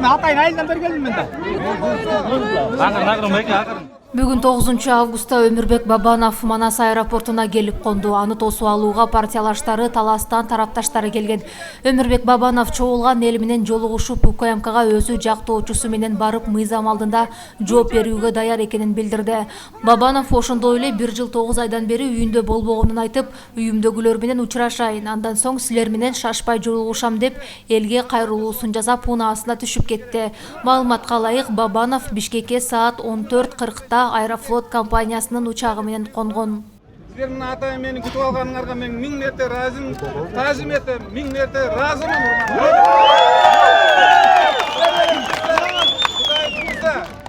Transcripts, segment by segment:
мен атайын айылдан бері келдім мен да. Бүгін 9 августта Өмірбек Бабанов Манас аэропортуна келіп қонду. Аны тосу алууга партиялаштары, таластан тарапташтары келген. Өмірбек Бабанов чогулган эл менен жолугушуп УКМКга өзү жактоочусу менен барып мыйзам алдында жооп берүүгө даяр экенин билдирди. Бабанов ошондой эле 1 жыл 9 айдан бери үйүндө болбогонун айтып, үйүмдөгүлөр менен учурашайын, андан соң силер менен шашпай жолугушам деп элге кайрылуусун жасап унаасына түшүп кетти. Маалыматка ылайык, Бабанов Бишкекке саат 14:40 Аэрофлот компаниясынын учагы менен конгон. Силердин атайын мени күтүп алганыңарга мен миң нерте разым, таажим этем, миң нерте разымын.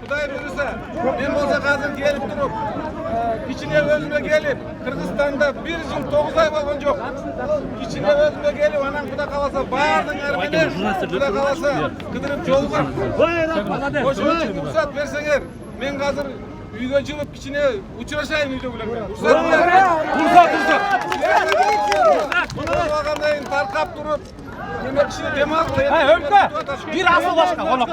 Кудай буйруса, мен болсо азыр келип туруп, кичине өзүмө келип, Кыргызстанда 1 жыл 9 ай болгон жок. Кичине өзүмө келип, анан Кудай кааласа баардыгыңар менен, Кудай кааласа кыдырып жолугам. Ошол үчүн уруксат берсеңер, мен азыр үйгө жылып кичине учурашайын үйдөгүлөр. Уруксат. Таркап туруп, эме кичине дем алып. Өмкө, бир асыл башка, колок.